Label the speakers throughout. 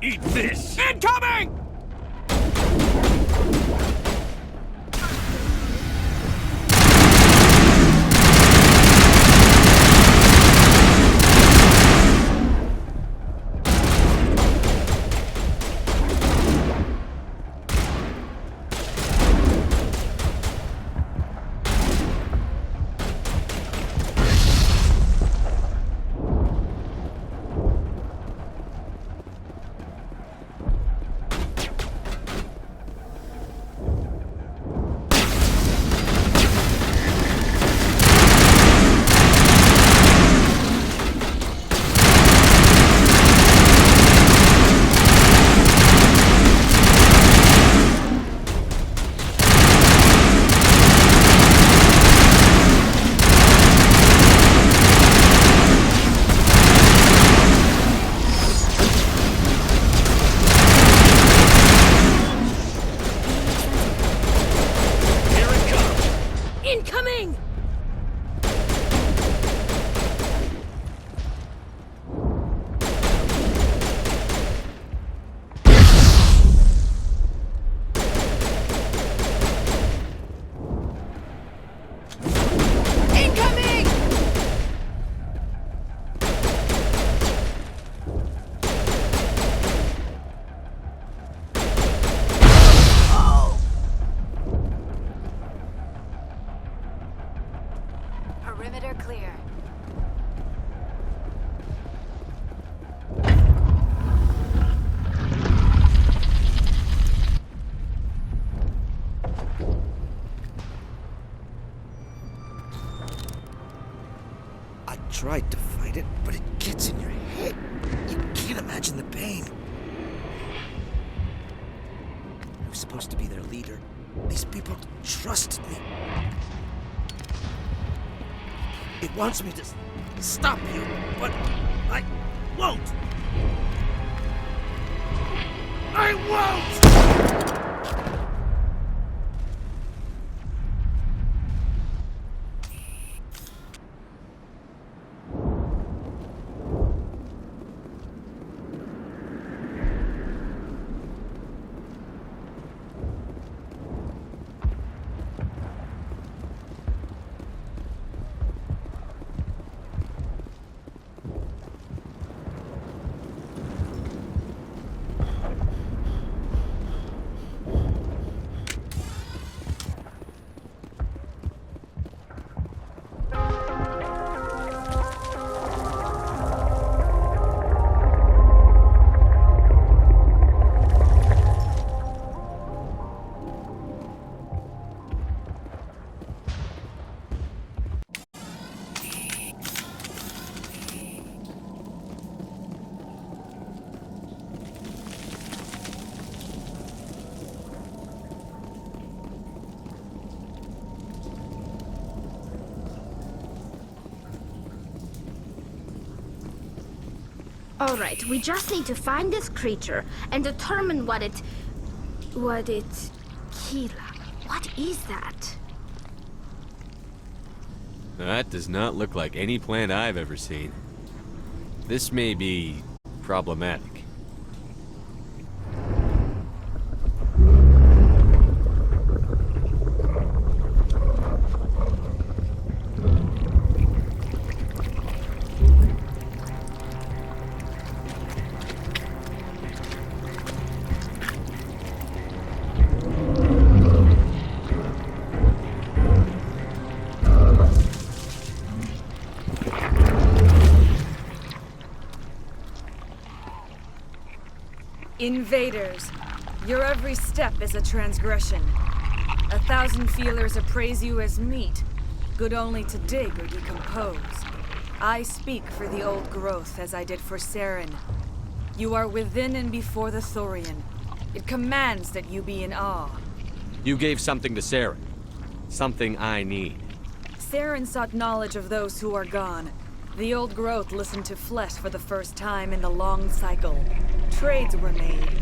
Speaker 1: Eat this!
Speaker 2: Incoming!
Speaker 3: Incoming! Incoming! Perimeter clear.
Speaker 2: I tried to fight it, but it gets in your head. You can't imagine the pain. I was supposed to be their leader. These people trusted me. It wants me to stop you, but I won't. I won't!
Speaker 3: All right, we just need to find this creature and determine what it... Keela, what is that?
Speaker 4: That does not look like any plant I've ever seen. This may be problematic.
Speaker 5: Invaders, your every step is a transgression. 1,000 feelers appraise you as meat, good only to dig or decompose. I speak for the old growth as I did for Saren. You are within and before the Thorian. It commands that you be in awe.
Speaker 4: You gave something to Saren. Something I need.
Speaker 5: Saren sought knowledge of those who are gone. The old growth listened to flesh for the first time in the long cycle. Trades were made.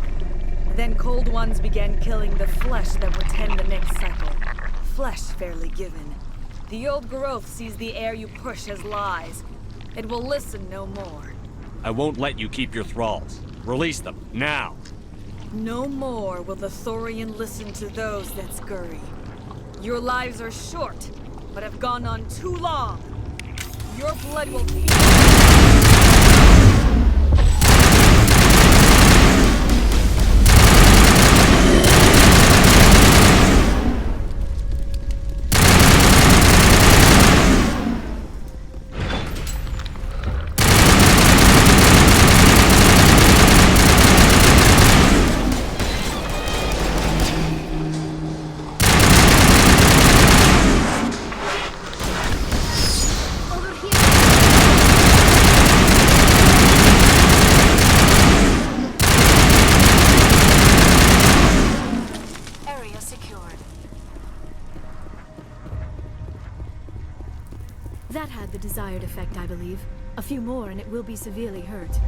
Speaker 5: Then cold ones began killing the flesh that would tend the next cycle. Flesh fairly given. The old growth sees the air you push as lies. It will listen no more.
Speaker 1: I won't let you keep your thralls. Release them, now!
Speaker 5: No more will the Thorian listen to those that scurry. Your lives are short, but have gone on too long. Your blood will be...
Speaker 3: Over here.
Speaker 6: Area secured.
Speaker 7: That had the desired effect, I believe. A few more and it will be severely hurt.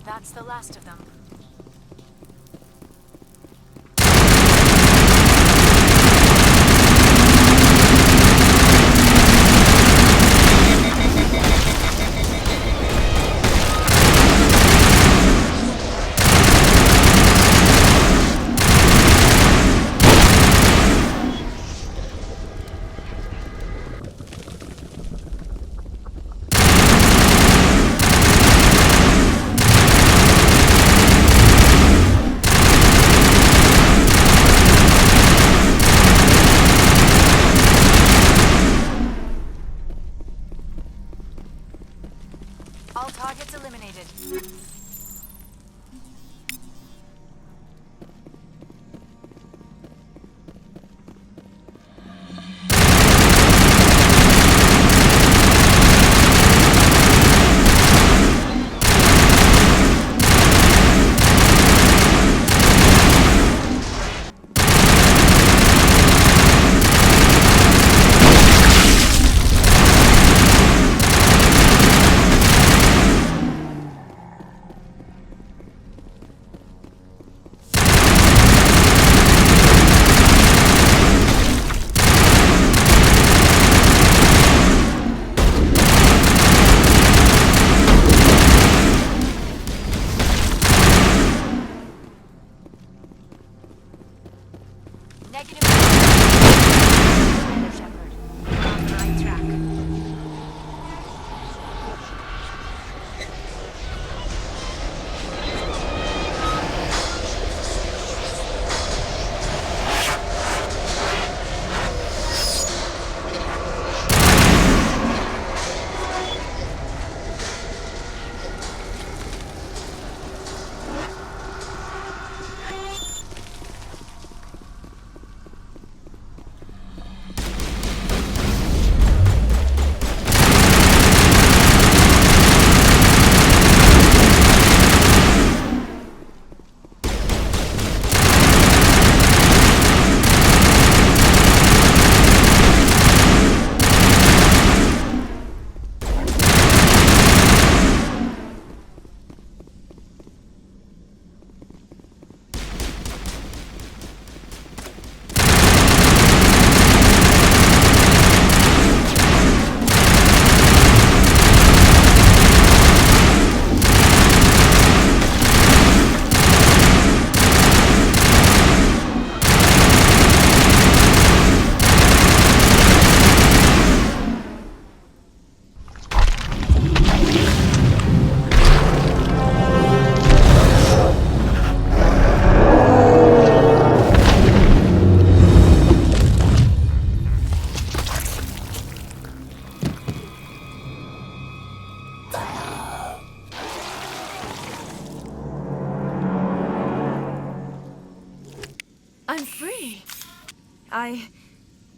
Speaker 6: That's the last of them. All targets eliminated.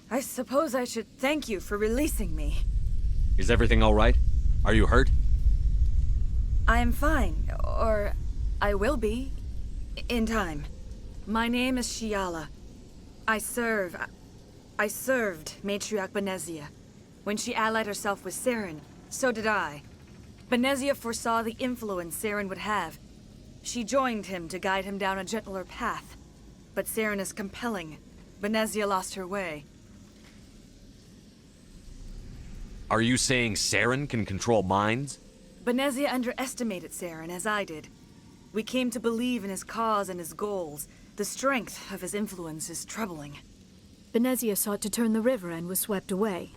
Speaker 5: I suppose I should thank you for releasing me.
Speaker 1: Is everything all right? Are you hurt?
Speaker 5: I am fine, or I will be, in time. My name is Shiala. I served Matriarch Benezia. When she allied herself with Saren, so did I. Benezia foresaw the influence Saren would have. She joined him to guide him down a gentler path. But Saren is compelling. Benezia lost her way.
Speaker 1: Are you saying Saren can control minds?
Speaker 5: Benezia underestimated Saren, as I did. We came to believe in his cause and his goals. The strength of his influence is troubling.
Speaker 7: Benezia sought to turn the river and was swept away.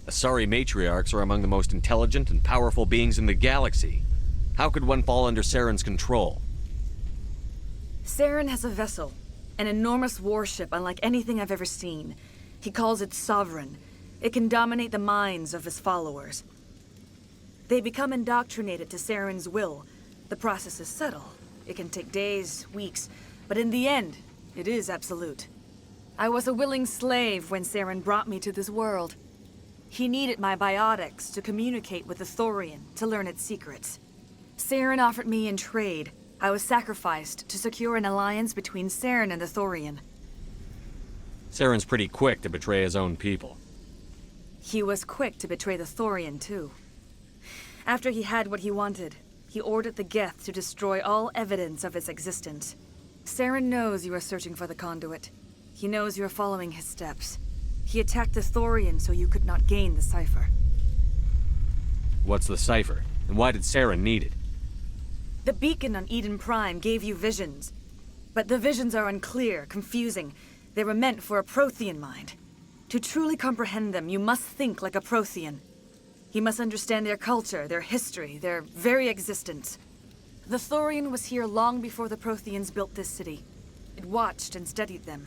Speaker 1: Asari matriarchs are among the most intelligent and powerful beings in the galaxy. How could one fall under Saren's control?
Speaker 5: Saren has a vessel, an enormous warship unlike anything I've ever seen. He calls it Sovereign. It can dominate the minds of his followers. They become indoctrinated to Saren's will. The process is subtle. It can take days, weeks, but in the end, it is absolute. I was a willing slave when Saren brought me to this world. He needed my biotics to communicate with the Thorian, to learn its secrets. Saren offered me in trade. I was sacrificed to secure an alliance between Saren and the Thorian.
Speaker 1: Saren's pretty quick to betray his own people.
Speaker 5: He was quick to betray the Thorian, too. After he had what he wanted, he ordered the Geth to destroy all evidence of its existence. Saren knows you are searching for the conduit. He knows you are following his steps. He attacked the Thorian so you could not gain the cipher.
Speaker 1: What's the cipher? And why did Saren need it?
Speaker 5: The beacon on Eden Prime gave you visions. But the visions are unclear, confusing. They were meant for a Prothean mind. To truly comprehend them, you must think like a Prothean. You must understand their culture, their history, their very existence. The Thorian was here long before the Protheans built this city. It watched and studied them.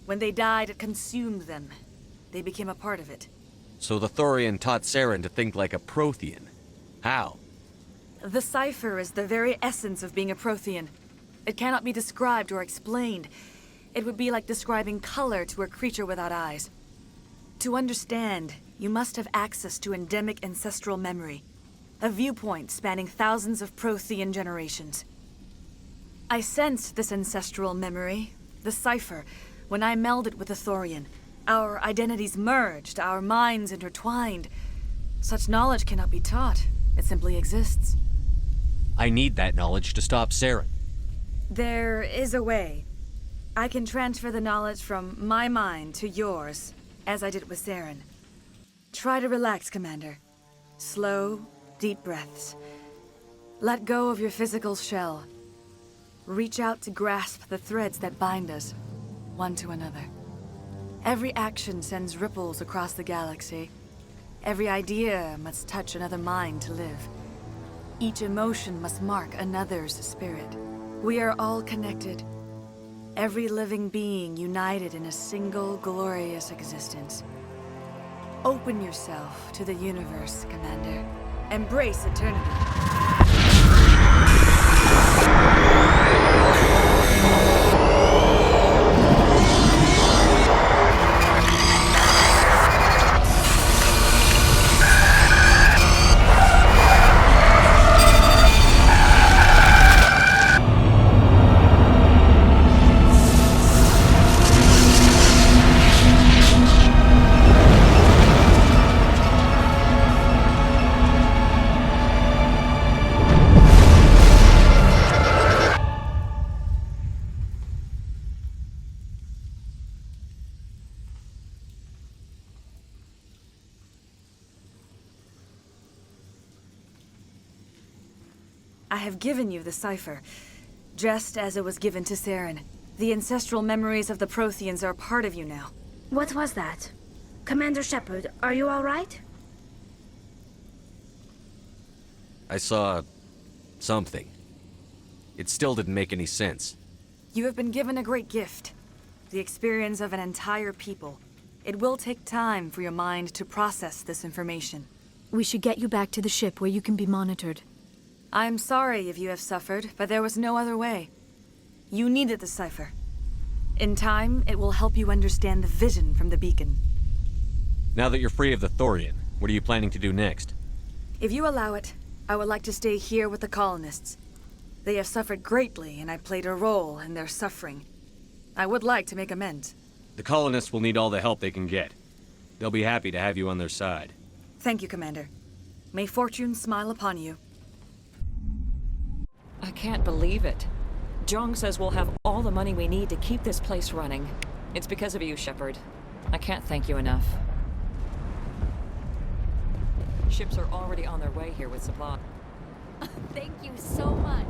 Speaker 5: When they died, it consumed them. They became a part of it.
Speaker 1: So the Thorian taught Saren to think like a Prothean. How?
Speaker 5: The cipher is the very essence of being a Prothean. It cannot be described or explained. It would be like describing color to a creature without eyes. To understand, you must have access to endemic ancestral memory, a viewpoint spanning thousands of Prothean generations. I sensed this ancestral memory, the cipher, when I melded with the Thorian. Our identities merged, our minds intertwined. Such knowledge cannot be taught. It simply exists.
Speaker 1: I need that knowledge to stop Saren.
Speaker 5: There is a way. I can transfer the knowledge from my mind to yours, as I did with Saren. Try to relax, Commander. Slow, deep breaths. Let go of your physical shell. Reach out to grasp the threads that bind us, one to another. Every action sends ripples across the galaxy. Every idea must touch another mind to live. Each emotion must mark another's spirit. We are all connected. Every living being united in a single glorious existence. Open yourself to the universe, Commander. Embrace eternity. I have given you the cipher, just as it was given to Saren. The ancestral memories of the Protheans are part of you now.
Speaker 3: What was that? Commander Shepard, are you all right?
Speaker 1: I saw something. It still didn't make any sense.
Speaker 5: You have been given a great gift. The experience of an entire people. It will take time for your mind to process this information.
Speaker 7: We should get you back to the ship where you can be monitored.
Speaker 5: I'm sorry if you have suffered, but there was no other way. You needed the cipher. In time, it will help you understand the vision from the beacon.
Speaker 1: Now that you're free of the Thorian, what are you planning to do next?
Speaker 5: If you allow it, I would like to stay here with the colonists. They have suffered greatly, and I played a role in their suffering. I would like to make amends.
Speaker 1: The colonists will need all the help they can get. They'll be happy to have you on their side.
Speaker 5: Thank you, Commander. May fortune smile upon you.
Speaker 8: I can't believe it. Jong says we'll have all the money we need to keep this place running. It's because of you, Shepard. I can't thank you enough. Ships are already on their way here with supply.
Speaker 7: Thank you so much.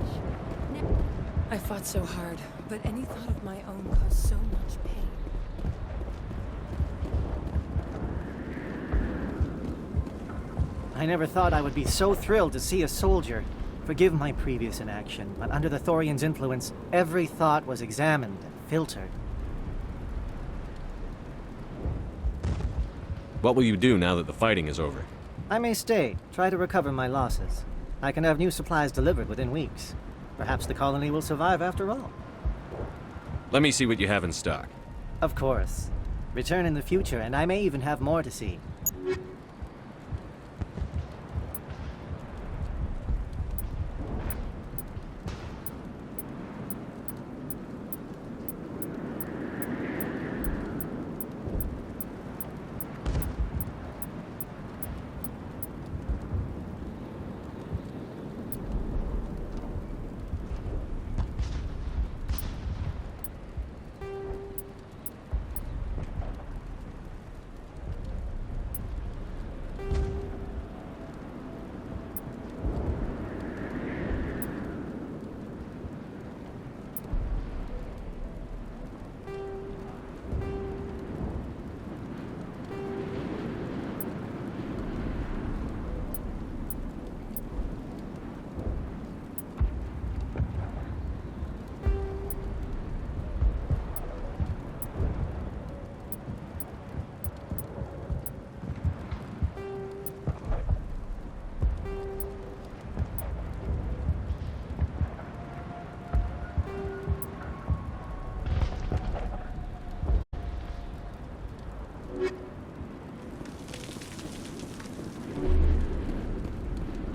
Speaker 8: I fought so hard, but any thought of my own caused so much pain.
Speaker 9: I never thought I would be so thrilled to see a soldier. Forgive my previous inaction, but under the Thorian's influence, every thought was examined and filtered.
Speaker 1: What will you do now that the fighting is over?
Speaker 9: I may stay, try to recover my losses. I can have new supplies delivered within weeks. Perhaps the colony will survive after all.
Speaker 1: Let me see what you have in stock.
Speaker 9: Of course. Return in the future, and I may even have more to see.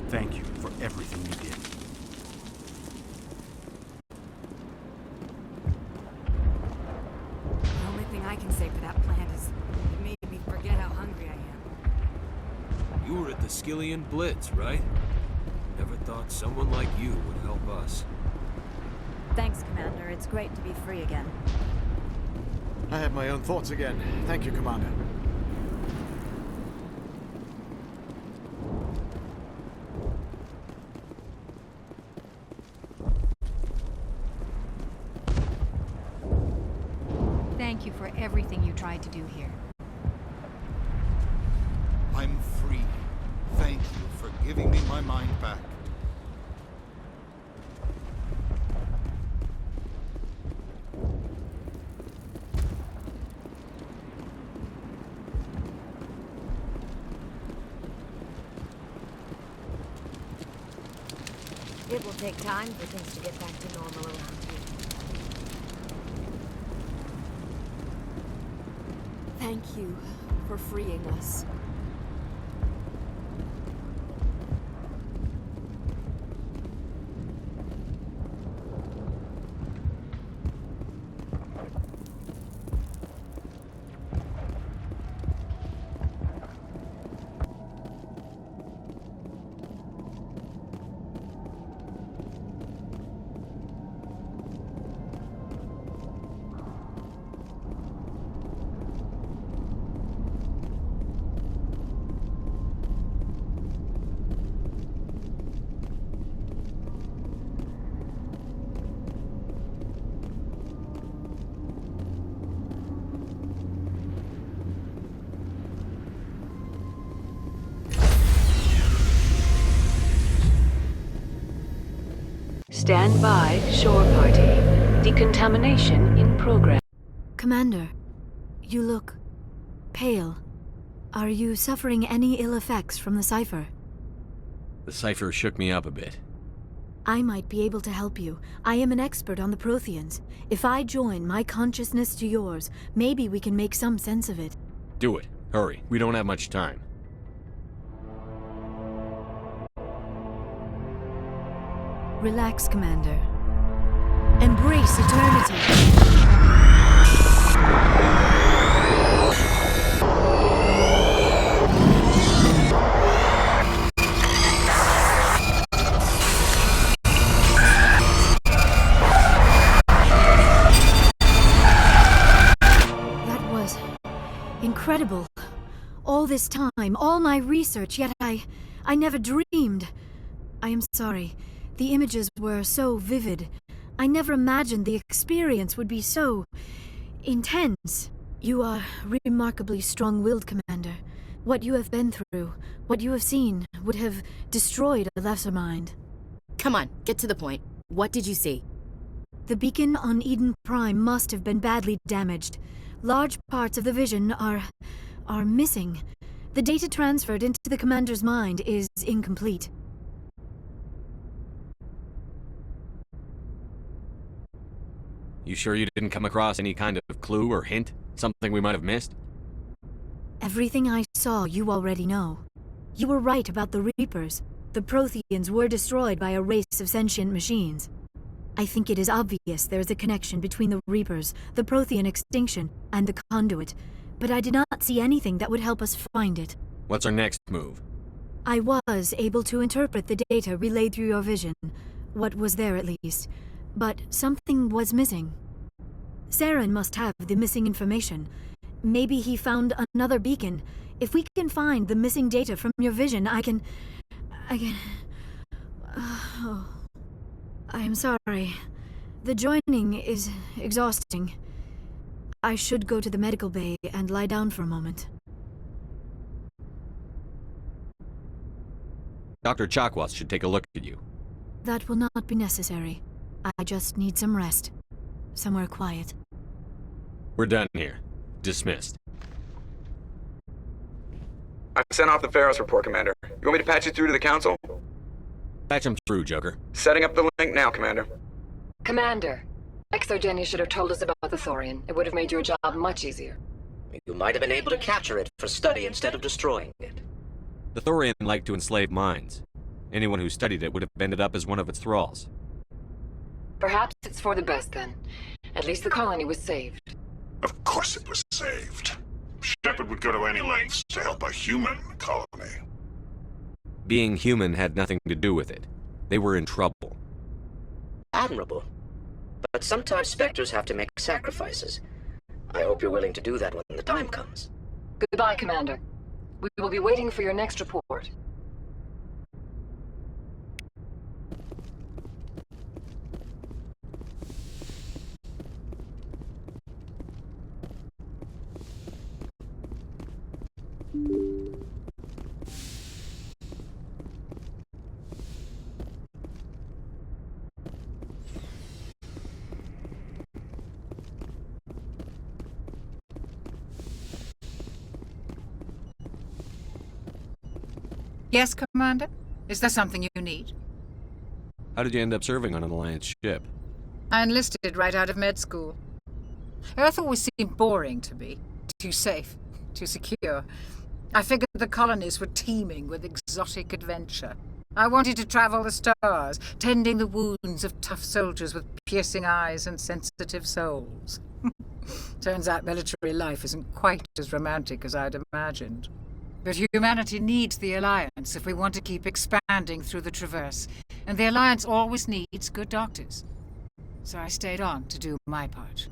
Speaker 10: Thank you for everything you did.
Speaker 5: The only thing I can say for that plant is it made me forget how hungry I am.
Speaker 11: You were at the Skillian Blitz, right? Never thought someone like you would help us.
Speaker 7: Thanks, Commander. It's great to be free again.
Speaker 10: I have my own thoughts again. Thank you, Commander.
Speaker 12: Thank you for everything you tried to do here.
Speaker 10: I'm free. Thank you for giving me my mind back.
Speaker 7: It will take time for things to get back to normal around here. Thank you for freeing us.
Speaker 13: Stand by, shore party. Decontamination in progress.
Speaker 7: Commander, you look pale. Are you suffering any ill effects from the cipher?
Speaker 1: The cipher shook me up a bit.
Speaker 7: I might be able to help you. I am an expert on the Protheans. If I join my consciousness to yours, maybe we can make some sense of it.
Speaker 1: Do it. Hurry. We don't have much time.
Speaker 7: Relax, Commander. Embrace eternity. That was incredible. All this time, all my research, yet I never dreamed. I am sorry. The images were so vivid. I never imagined the experience would be so intense. You are remarkably strong-willed, Commander. What you have been through, what you have seen, would have destroyed a lesser mind.
Speaker 14: Come on, get to the point. What did you see?
Speaker 7: The beacon on Eden Prime must have been badly damaged. Large parts of the vision are missing. The data transferred into the Commander's mind is incomplete.
Speaker 1: You sure you didn't come across any kind of clue or hint? Something we might have missed?
Speaker 7: Everything I saw, you already know. You were right about the Reapers. The Protheans were destroyed by a race of sentient machines. I think it is obvious there is a connection between the Reapers, the Prothean extinction, and the Conduit, but I did not see anything that would help us find it.
Speaker 1: What's our next move?
Speaker 7: I was able to interpret the data relayed through your vision. What was there, at least. But something was missing. Saren must have the missing information. Maybe he found another beacon. If we can find the missing data from your vision, I can... Oh. I am sorry. The joining is exhausting. I should go to the medical bay and lie down for a moment.
Speaker 1: Dr. Chakwas should take a look at you.
Speaker 7: That will not be necessary. I just need some rest. Somewhere quiet.
Speaker 1: We're done here. Dismissed.
Speaker 15: I've sent off the Pharos report, Commander. You want me to patch you through to the Council?
Speaker 1: Patch him through, Joker.
Speaker 15: Setting up the link now, Commander.
Speaker 13: Commander, Exogeny should have told us about the Thorian. It would have made your job much easier.
Speaker 2: You might have been able to capture it for study instead of destroying it.
Speaker 1: The Thorian liked to enslave minds. Anyone who studied it would have ended up as one of its thralls.
Speaker 13: Perhaps it's for the best then. At least the colony was saved.
Speaker 16: Of course it was saved. Shepard would go to any lengths to help a human colony.
Speaker 1: Being human had nothing to do with it. They were in trouble.
Speaker 2: Admirable. But sometimes Spectres have to make sacrifices. I hope you're willing to do that when the time comes.
Speaker 13: Goodbye, Commander. We will be waiting for your next report.
Speaker 12: Yes, Commander? Is there something you need?
Speaker 1: How did you end up serving on an Alliance ship?
Speaker 12: I enlisted right out of med school. Earth always seemed boring to me. Too safe, too secure. I figured the colonies were teeming with exotic adventure. I wanted to travel the stars, tending the wounds of tough soldiers with piercing eyes and sensitive souls. Turns out military life isn't quite as romantic as I'd imagined. But humanity needs the Alliance if we want to keep expanding through the Traverse, and the Alliance always needs good doctors. So I stayed on to do my part.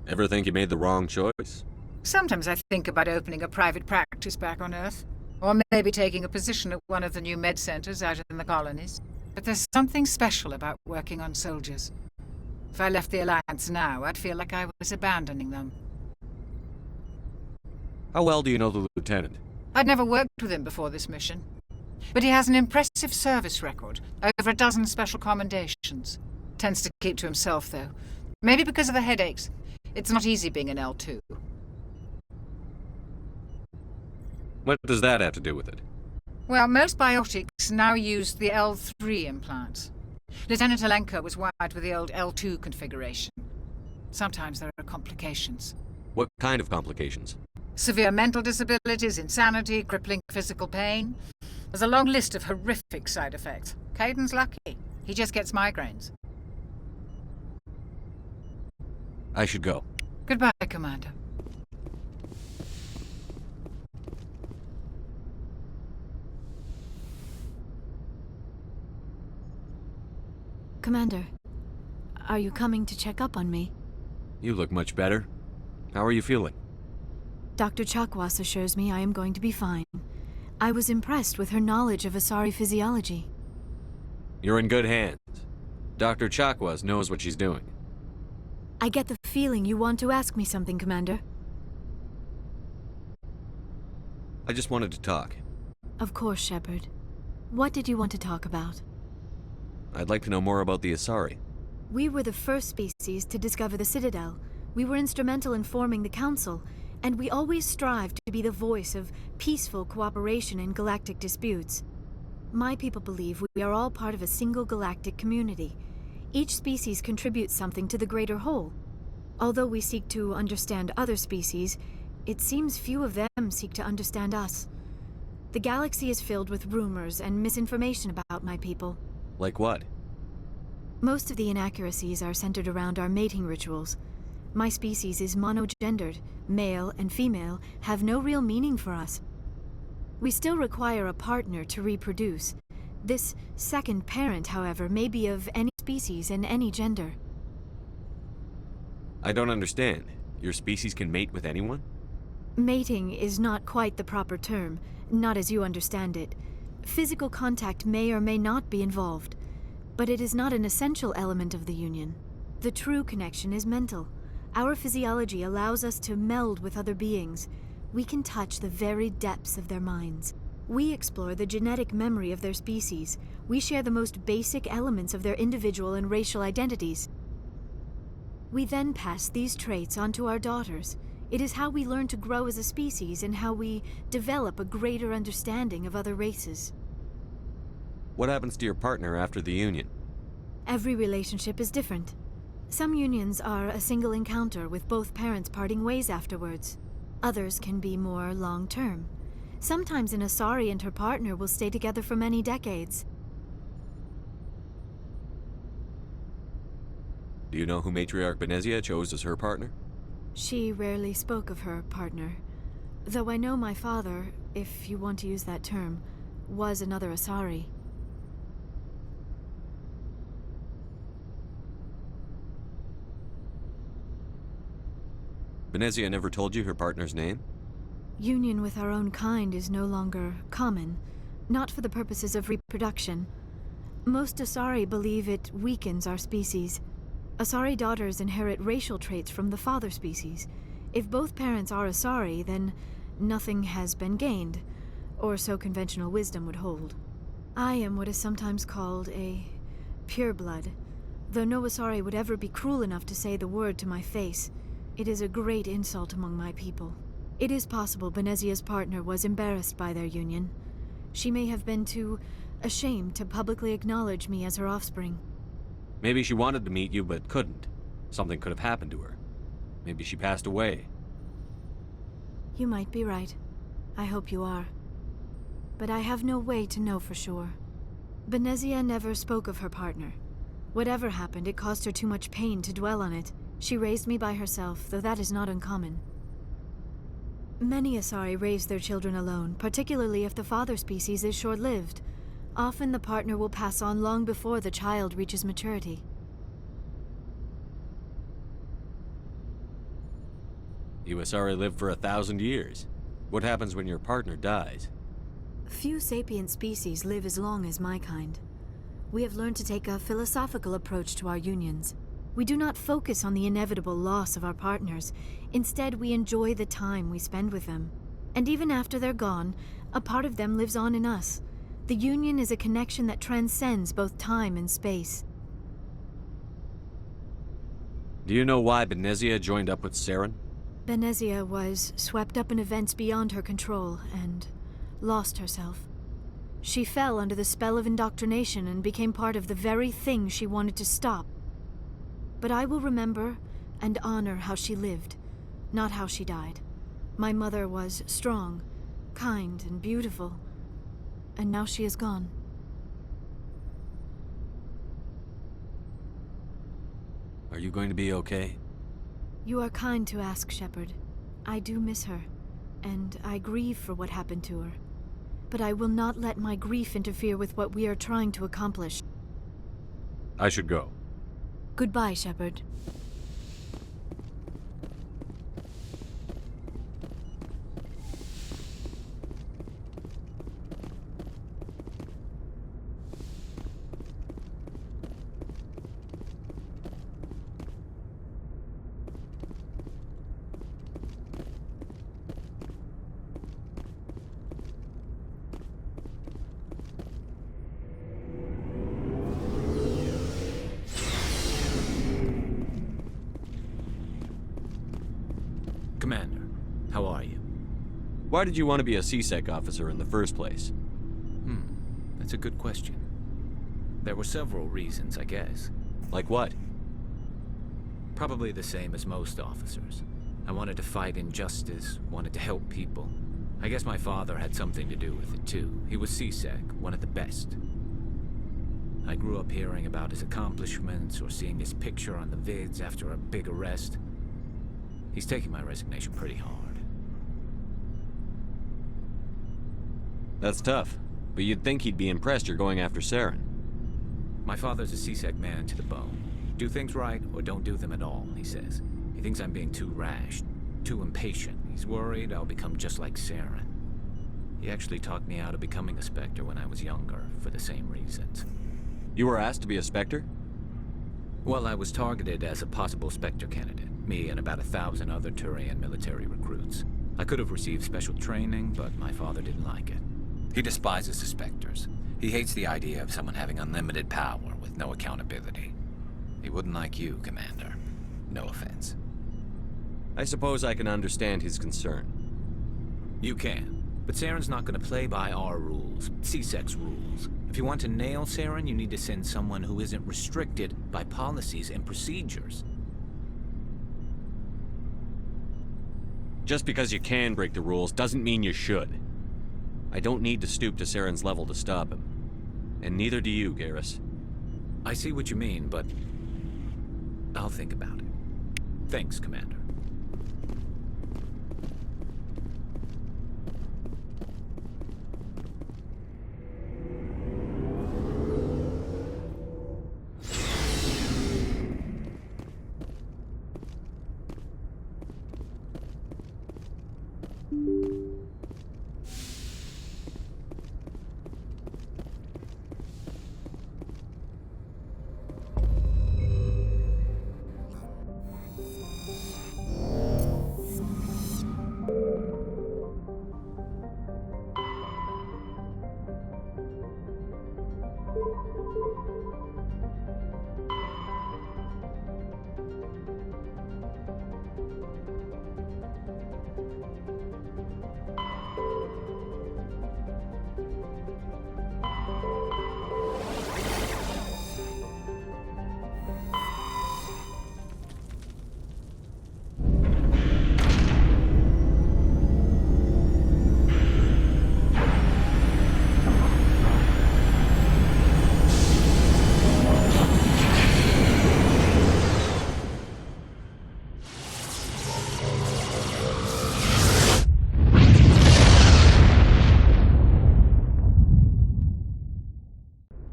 Speaker 1: Ever think you made the wrong choice?
Speaker 12: Sometimes I think about opening a private practice back on Earth, or maybe taking a position at one of the new med centers out in the colonies. But there's something special about working on soldiers. If I left the Alliance now, I'd feel like I was abandoning them.
Speaker 1: How well do you know the Lieutenant?
Speaker 12: I'd never worked with him before this mission. But he has an impressive service record, over a dozen special commendations. Tends to keep to himself, though. Maybe because of the headaches. It's not easy being an L2.
Speaker 1: What does that have to do with it?
Speaker 12: Well, most biotics now use the L3 implants. Lieutenant Alenka was wired with the old L2 configuration. Sometimes there are complications.
Speaker 1: What kind of complications?
Speaker 12: Severe mental disabilities, insanity, crippling physical pain. There's a long list of horrific side effects. Caden's lucky. He just gets migraines.
Speaker 1: I should go.
Speaker 12: Goodbye, Commander.
Speaker 7: Commander, are you coming to check up on me?
Speaker 1: You look much better. How are you feeling?
Speaker 7: Dr. Chakwas assures me I am going to be fine. I was impressed with her knowledge of Asari physiology.
Speaker 1: You're in good hands. Dr. Chakwas knows what she's doing.
Speaker 7: I get the feeling you want to ask me something, Commander.
Speaker 1: I just wanted to talk.
Speaker 7: Of course, Shepard. What did you want to talk about?
Speaker 1: I'd like to know more about the Asari.
Speaker 7: We were the first species to discover the Citadel. We were instrumental in forming the Council, and we always strived to be the voice of peaceful cooperation in galactic disputes. My people believe we are all part of a single galactic community. Each species contributes something to the greater whole. Although we seek to understand other species, it seems few of them seek to understand us. The galaxy is filled with rumors and misinformation about my people.
Speaker 1: Like what?
Speaker 7: Most of the inaccuracies are centered around our mating rituals. My species is monogendered. Male and female have no real meaning for us. We still require a partner to reproduce. This second parent, however, may be of any species and any gender.
Speaker 1: I don't understand. Your species can mate with anyone?
Speaker 7: Mating is not quite the proper term, not as you understand it. Physical contact may or may not be involved, but it is not an essential element of the union. The true connection is mental. Our physiology allows us to meld with other beings. We can touch the very depths of their minds. We explore the genetic memory of their species. We share the most basic elements of their individual and racial identities. We then pass these traits on to our daughters. It is how we learn to grow as a species and how we develop a greater understanding of other races.
Speaker 1: What happens to your partner after the union?
Speaker 7: Every relationship is different. Some unions are a single encounter with both parents parting ways afterwards. Others can be more long-term. Sometimes an Asari and her partner will stay together for many decades.
Speaker 1: Do you know who Matriarch Benezia chose as her partner?
Speaker 7: She rarely spoke of her partner. Though I know my father, if you want to use that term, was another Asari.
Speaker 1: Benezia never told you her partner's name?
Speaker 7: Union with our own kind is no longer common, not for the purposes of reproduction. Most Asari believe it weakens our species. Asari daughters inherit racial traits from the father species. If both parents are Asari, then nothing has been gained, or so conventional wisdom would hold. I am what is sometimes called a pureblood, though no Asari would ever be cruel enough to say the word to my face. It is a great insult among my people. It is possible Benezia's partner was embarrassed by their union. She may have been too ashamed to publicly acknowledge me as her offspring.
Speaker 1: Maybe she wanted to meet you but couldn't. Something could have happened to her. Maybe she passed away.
Speaker 7: You might be right. I hope you are. But I have no way to know for sure. Benezia never spoke of her partner. Whatever happened, it caused her too much pain to dwell on it. She raised me by herself, though that is not uncommon. Many Asari raise their children alone, particularly if the father species is short-lived. Often the partner will pass on long before the child reaches maturity.
Speaker 1: You Asari live for 1,000 years. What happens when your partner dies?
Speaker 7: Few sapient species live as long as my kind. We have learned to take a philosophical approach to our unions. We do not focus on the inevitable loss of our partners. Instead, we enjoy the time we spend with them. And even after they're gone, a part of them lives on in us. The union is a connection that transcends both time and space.
Speaker 1: Do you know why Benezia joined up with Saren?
Speaker 7: Benezia was swept up in events beyond her control and lost herself. She fell under the spell of indoctrination and became part of the very thing she wanted to stop. But I will remember and honor how she lived, not how she died. My mother was strong, kind, and beautiful, and now she is gone.
Speaker 4: Are you going to be okay?
Speaker 7: You are kind to ask, Shepard. I do miss her, and I grieve for what happened to her. But I will not let my grief interfere with what we are trying to accomplish.
Speaker 1: I should go.
Speaker 7: Goodbye, Shepard.
Speaker 11: Commander, how are you?
Speaker 1: Why did you want to be a CSEC officer in the first place?
Speaker 11: That's a good question. There were several reasons, I guess.
Speaker 1: Like what?
Speaker 11: Probably the same as most officers. I wanted to fight injustice, wanted to help people. I guess my father had something to do with it too. He was CSEC, one of the best. I grew up hearing about his accomplishments or seeing his picture on the vids after a big arrest. He's taking my resignation pretty hard.
Speaker 1: That's tough, but you'd think he'd be impressed you're going after Saren.
Speaker 11: My father's a CSEC man to the bone. Do things right or don't do them at all, he says. He thinks I'm being too rash, too impatient. He's worried I'll become just like Saren. He actually talked me out of becoming a Spectre when I was younger, for the same reasons.
Speaker 1: You were asked to be a Spectre?
Speaker 11: Well, I was targeted as a possible Spectre candidate. Me and about 1,000 other Turian military recruits. I could have received special training, but my father didn't like it. He despises the Spectres. He hates the idea of someone having unlimited power with no accountability. He wouldn't like you, Commander. No offense.
Speaker 1: I suppose I can understand his concern.
Speaker 11: You can, but Saren's not going to play by our rules, CSEC's rules. If you want to nail Saren, you need to send someone who isn't restricted by policies and procedures.
Speaker 1: Just because you can break the rules doesn't mean you should. I don't need to stoop to Saren's level to stop him. And neither do you, Garrus.
Speaker 11: I see what you mean, but I'll think about it. Thanks, Commander.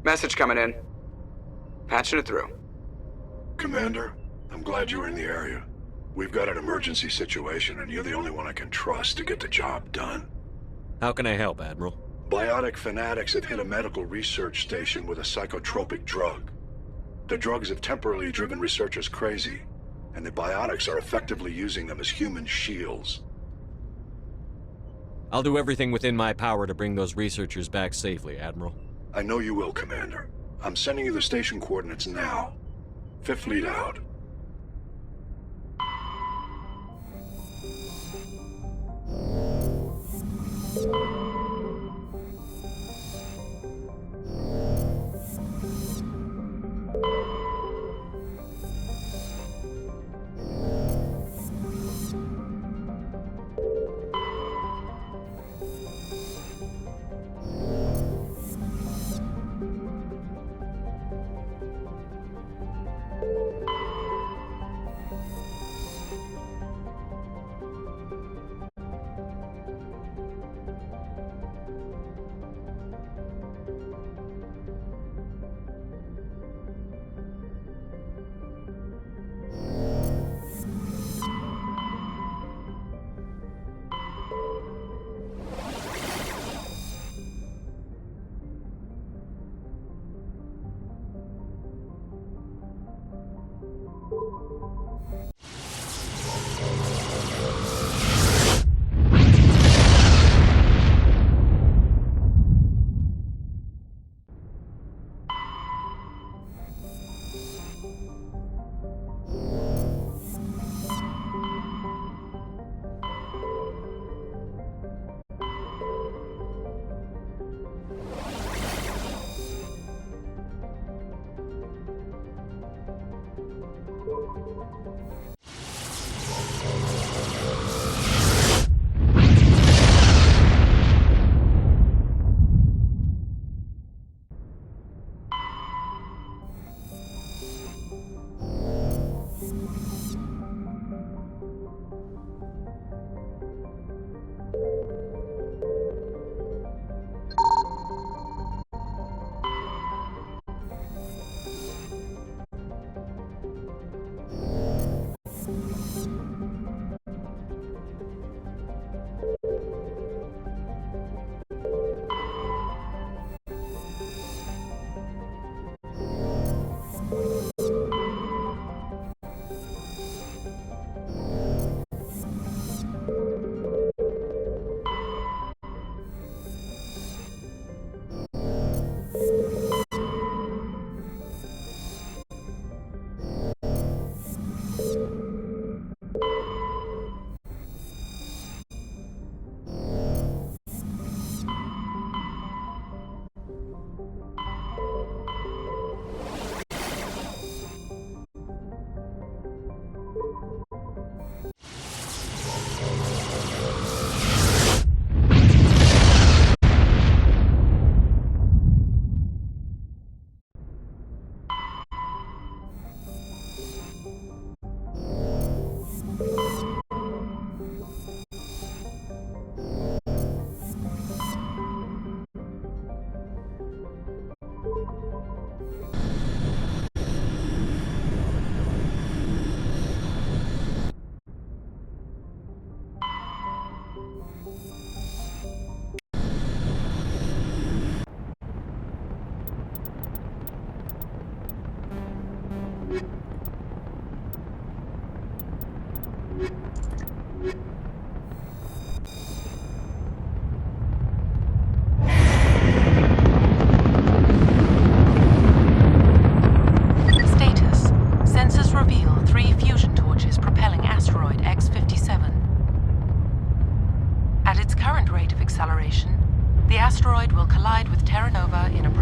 Speaker 15: Message coming in. Patching it through.
Speaker 16: Commander, I'm glad you're in the area. We've got an emergency situation, and you're the only one I can trust to get the job done.
Speaker 1: How can I help, Admiral?
Speaker 16: Biotic fanatics have hit a medical research station with a psychotropic drug. The drugs have temporarily driven researchers crazy, and the biotics are effectively using them as human shields.
Speaker 1: I'll do everything within my power to bring those researchers back safely, Admiral.
Speaker 16: I know you will, Commander. I'm sending you the station coordinates now. Fifth Fleet out.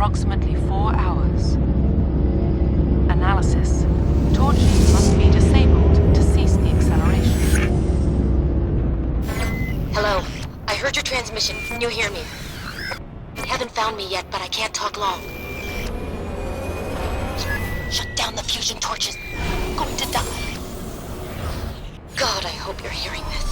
Speaker 17: approximately 4 hours. Analysis. Torches must be disabled to cease the acceleration.
Speaker 14: Hello. I heard your transmission. Can you hear me? Haven't found me yet, but I can't talk long. Shut down the fusion torches. I'm going to die. God, I hope you're hearing this.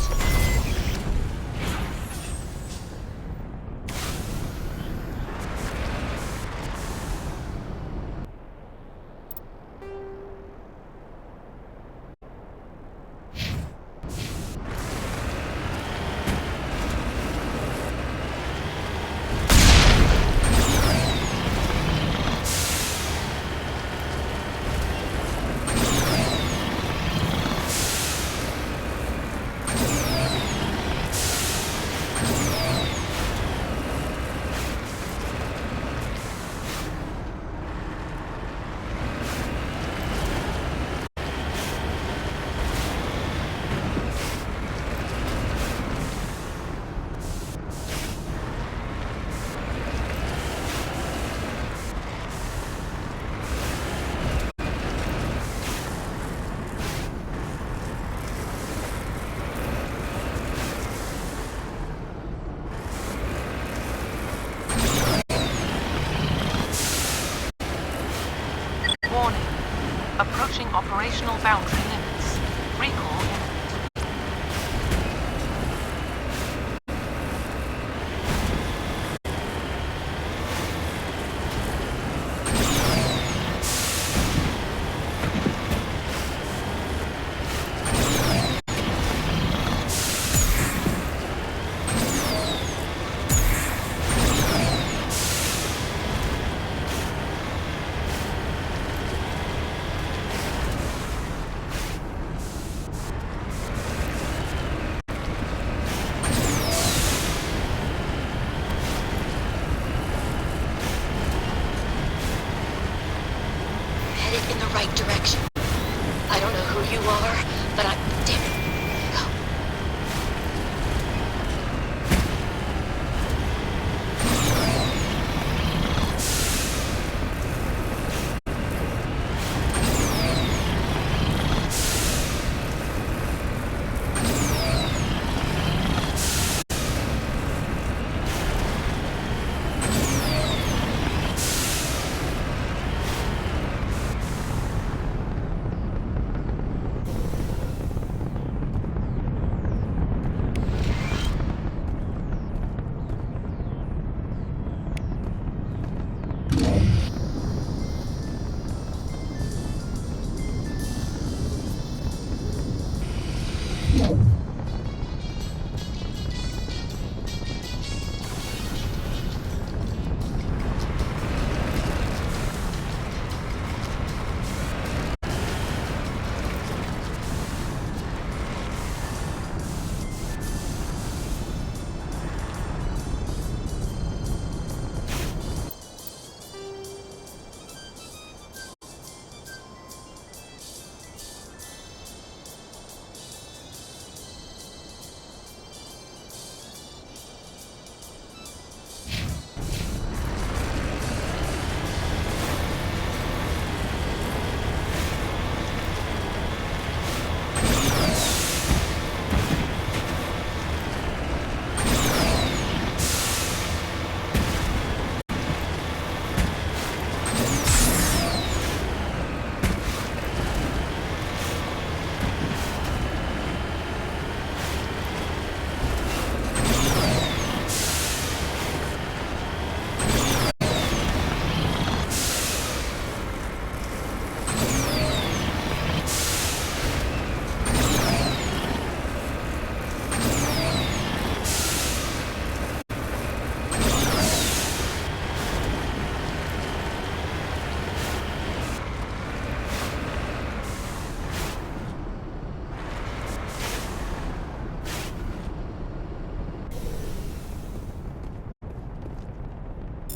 Speaker 17: Warning. Approaching operational boundary limits. Recall imminent.
Speaker 14: Headed in the right direction. I don't know who you are, but I'm... Damn it. Go.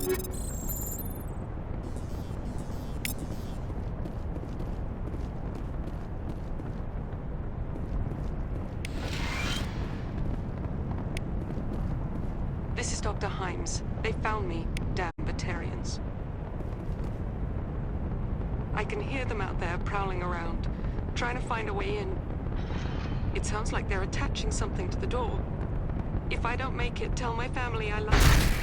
Speaker 18: This is Dr. Himes. They found me, damn Batarians. I can hear them out there prowling around, trying to find a way in. It sounds like they're attaching something to the door. If I don't make it, tell my family I love them.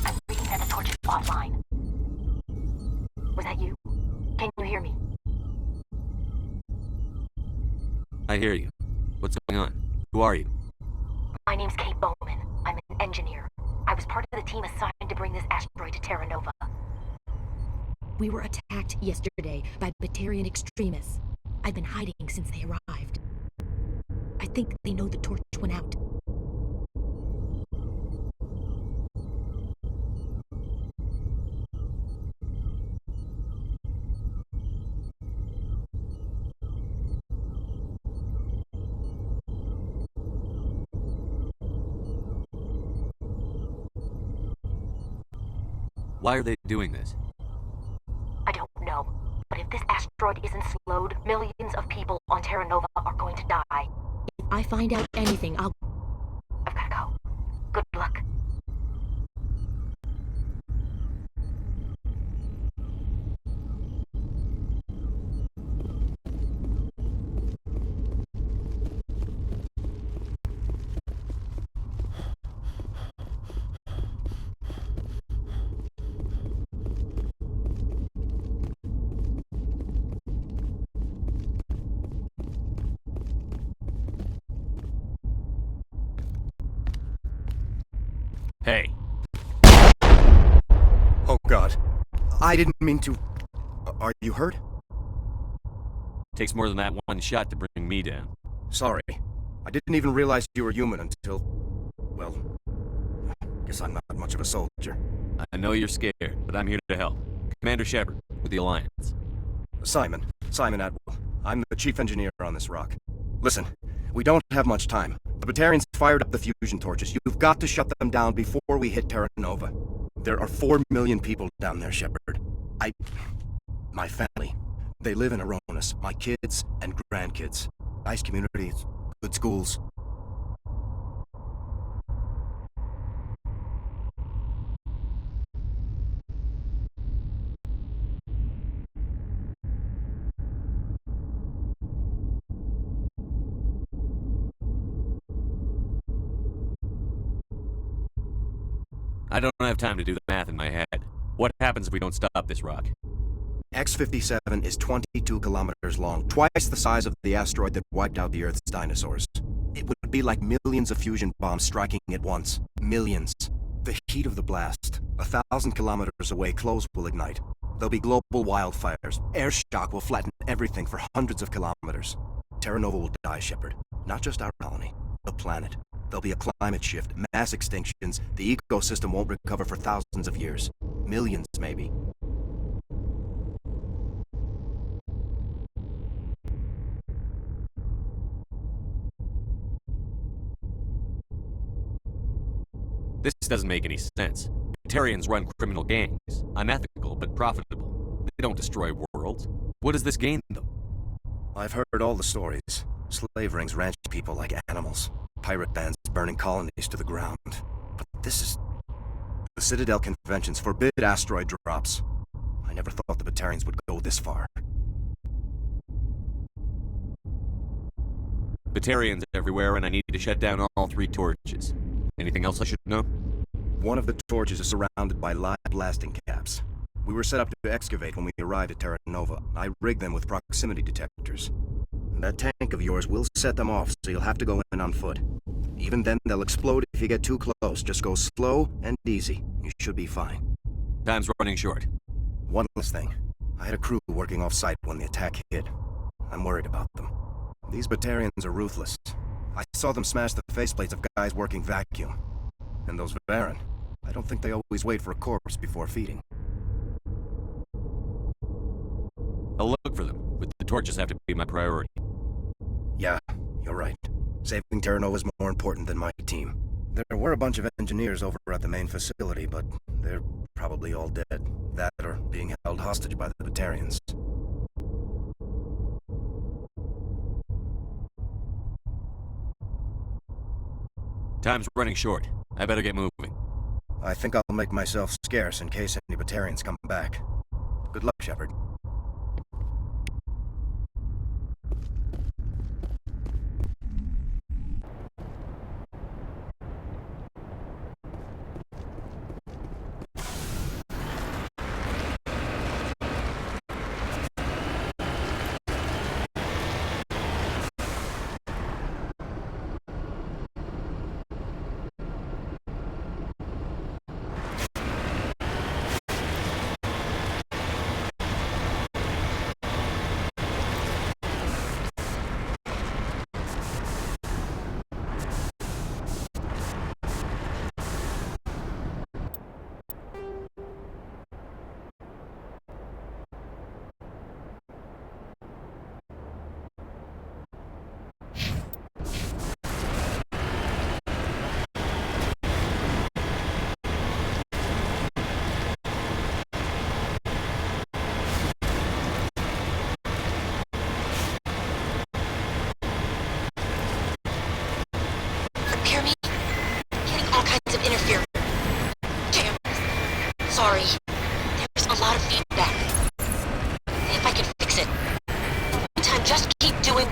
Speaker 14: I'm reading that the torch is offline. Was that you? Can you hear me?
Speaker 1: I hear you. What's going on? Who are you?
Speaker 14: My name's Kate Bowman. I'm an engineer. I was part of the team assigned to bring this asteroid to Terra Nova.
Speaker 19: We were attacked yesterday by Batarian extremists. I've been hiding since they arrived. I think they know the torch went out.
Speaker 1: Why are they doing this?
Speaker 14: I don't know, but if this asteroid isn't slowed, millions of people on Terra Nova are going to die.
Speaker 19: If I find out anything, I've
Speaker 14: gotta go. Good luck.
Speaker 1: Hey.
Speaker 20: Oh God. I didn't mean to... Are you hurt?
Speaker 1: Takes more than that one shot to bring me down.
Speaker 20: Sorry. I didn't even realize you were human until... Well... Guess I'm not much of a soldier.
Speaker 1: I know you're scared, but I'm here to help. Commander Shepard, with the Alliance.
Speaker 20: Simon Atwell. I'm the chief engineer on this rock. Listen, we don't have much time. The Batarians fired up the fusion torches. You've got to shut them down before we hit Terra Nova. There are 4 million people down there, Shepard. My family. They live in Aronis. My kids and grandkids. Nice communities, good schools.
Speaker 1: I don't have time to do the math in my head. What happens if we don't stop this rock?
Speaker 20: X-57 is 22 kilometers long, twice the size of the asteroid that wiped out the Earth's dinosaurs. It would be like millions of fusion bombs striking at once. Millions. The heat of the blast, 1,000 kilometers away, clothes will ignite. There'll be global wildfires. Air shock will flatten everything for hundreds of kilometers. Terra Nova will die, Shepard. Not just our colony, the planet. There'll be a climate shift, mass extinctions. The ecosystem won't recover for thousands of years. Millions, maybe.
Speaker 1: This doesn't make any sense. Batarians run criminal gangs. Unethical, but profitable. They don't destroy worlds. What does this gain them?
Speaker 20: I've heard all the stories. Slave rings ranch people like animals. Pirate bands burning colonies to the ground. But this is... The Citadel conventions forbid asteroid drops. I never thought the Batarians would go this far.
Speaker 1: Batarians everywhere, and I need to shut down all 3 torches. Anything else I should know?
Speaker 20: One of the torches is surrounded by live blasting caps. We were set up to excavate when we arrived at Terra Nova. I rigged them with proximity detectors. That tank of yours will set them off, so you'll have to go in on foot. Even then, they'll explode if you get too close. Just go slow and easy. You should be fine.
Speaker 1: Time's running short.
Speaker 20: One last thing. I had a crew working off-site when the attack hit. I'm worried about them. These Batarians are ruthless. I saw them smash the faceplates of guys working vacuum. And those Varren, I don't think they always wait for a corpse before feeding.
Speaker 1: I'll look for them, but the torches have to be my priority.
Speaker 20: Yeah, you're right. Saving Terra Nova is more important than my team. There were a bunch of engineers over at the main facility, but they're probably all dead. That or being held hostage by the Batarians.
Speaker 1: Time's running short. I better get moving.
Speaker 20: I think I'll make myself scarce in case any Batarians come back. Good luck, Shepard.
Speaker 14: Sorry. There's a lot of feedback. See if I can fix it. In the meantime, just keep doing...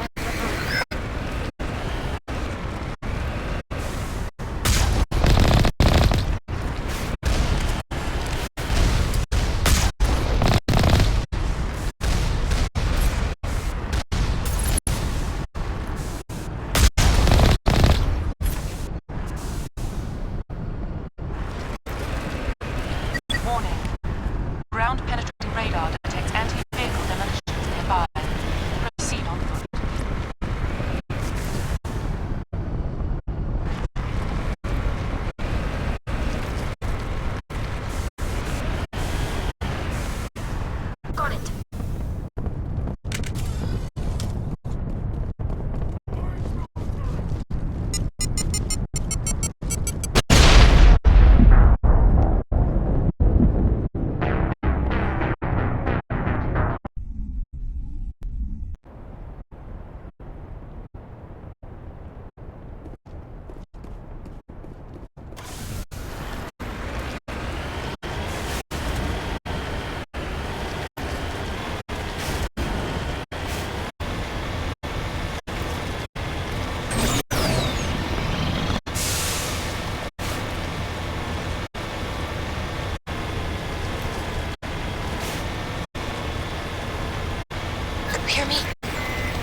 Speaker 14: Hear me?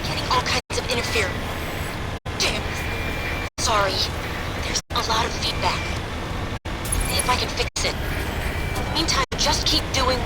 Speaker 14: Getting all kinds of interference. Damn. Sorry. There's a lot of feedback. See if I can fix it. In the meantime, just keep doing...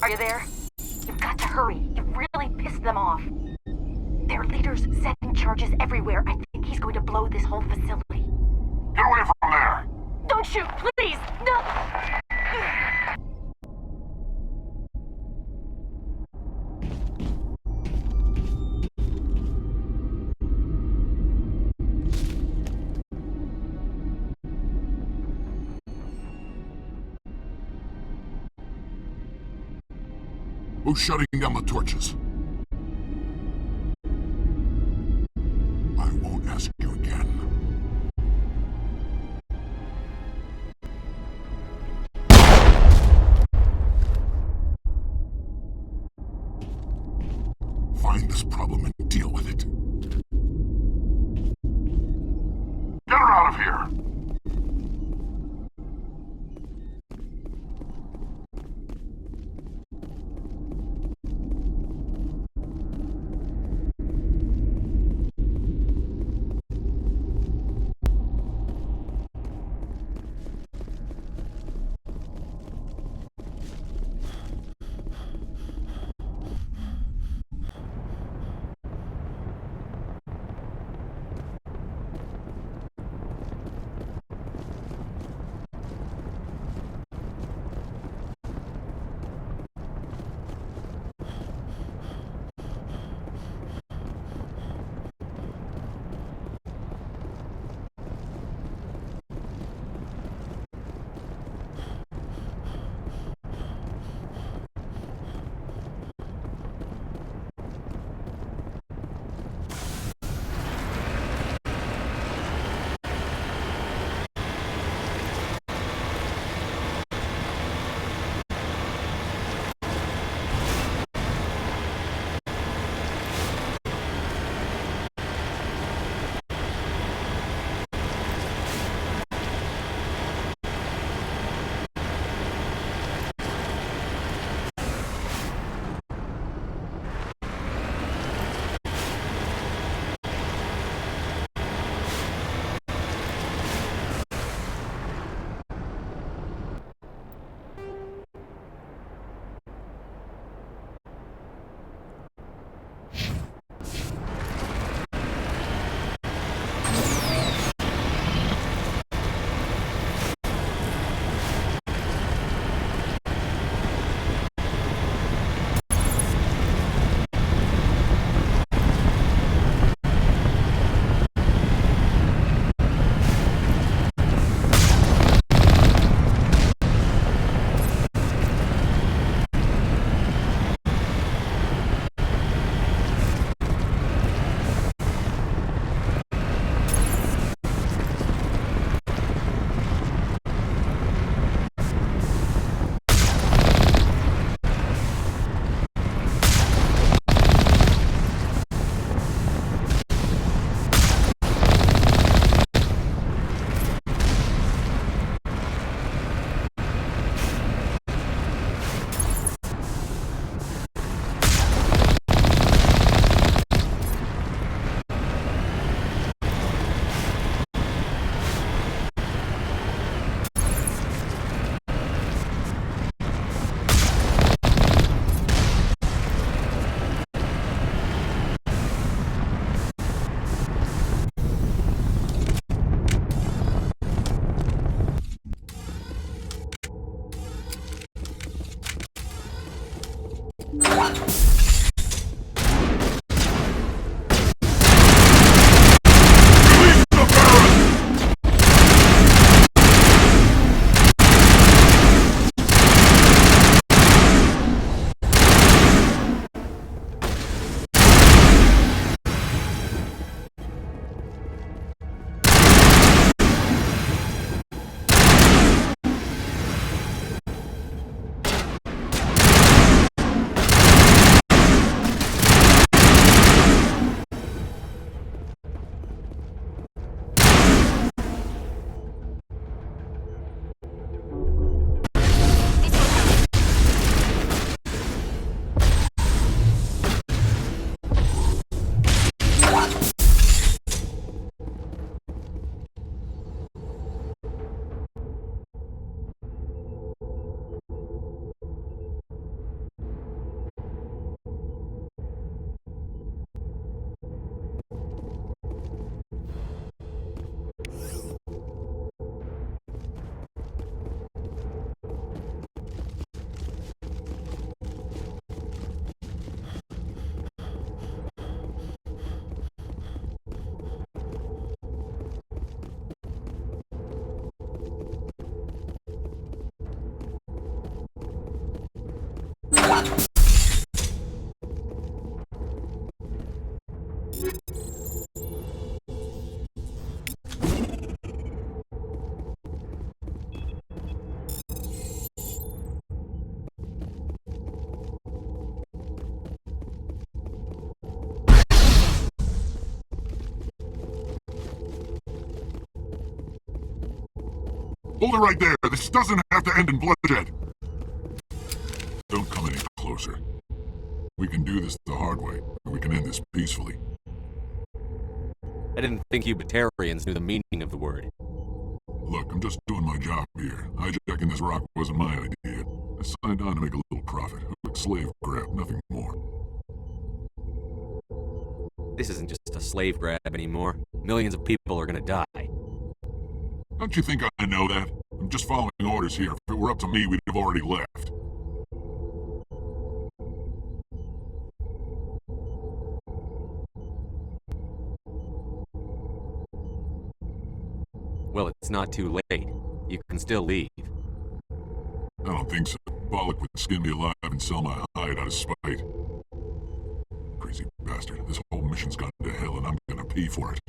Speaker 19: Are you there? You've got to hurry. You've really pissed them off. Their leader's setting charges everywhere. I think he's going to blow this whole facility.
Speaker 16: Get away from there!
Speaker 19: Don't shoot, please! No!
Speaker 16: Who's shutting down the torches? I won't ask you again. Find this problem and deal with it. Get her out of here!
Speaker 21: Hold it right there. This doesn't have to end in bloodshed. Don't come any closer. We can do this the hard way, or we can end this peacefully.
Speaker 4: I didn't think you Batarians knew the meaning of the word.
Speaker 21: Look, I'm just doing my job here. Hijacking this rock wasn't my idea. I signed on to make a little profit. A quick slave grab, nothing more.
Speaker 4: This isn't just a slave grab anymore. Millions of people are gonna die.
Speaker 21: Don't you think I know that? I'm just following orders here. If it were up to me, we'd have already left.
Speaker 4: Well, it's not too late. You can still leave.
Speaker 21: I don't think so. Balak would skin me alive and sell my hide out of spite. Crazy bastard. This whole mission's gone to hell and I'm gonna pay for it.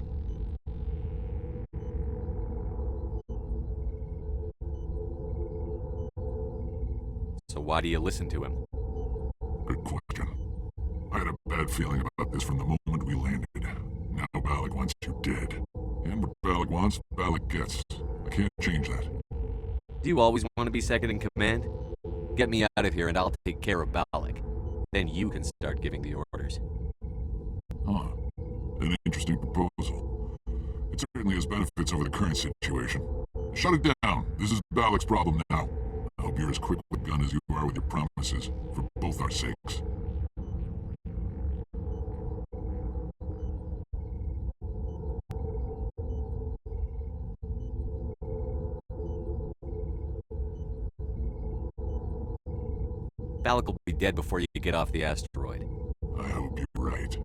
Speaker 4: So why do you listen to him?
Speaker 21: Good question. I had a bad feeling about this from the moment we landed. Now Balak wants you dead. And what Balak wants, Balak gets. I can't change that.
Speaker 4: Do you always want to be second in command? Get me out of here and I'll take care of Balak. Then you can start giving the orders.
Speaker 21: Huh. An interesting proposal. It certainly has benefits over the current situation. Shut it down. This is Balak's problem now. I hope you're as quick with the gun as you are with your promises, for both our sakes.
Speaker 4: Balak will be dead before you get off the asteroid.
Speaker 21: I hope you're right.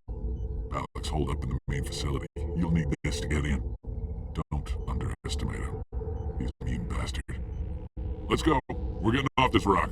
Speaker 21: Balak's holed up in the main facility. You'll need this to get in. Don't underestimate him. He's a mean bastard. Let's go. We're getting off this rock.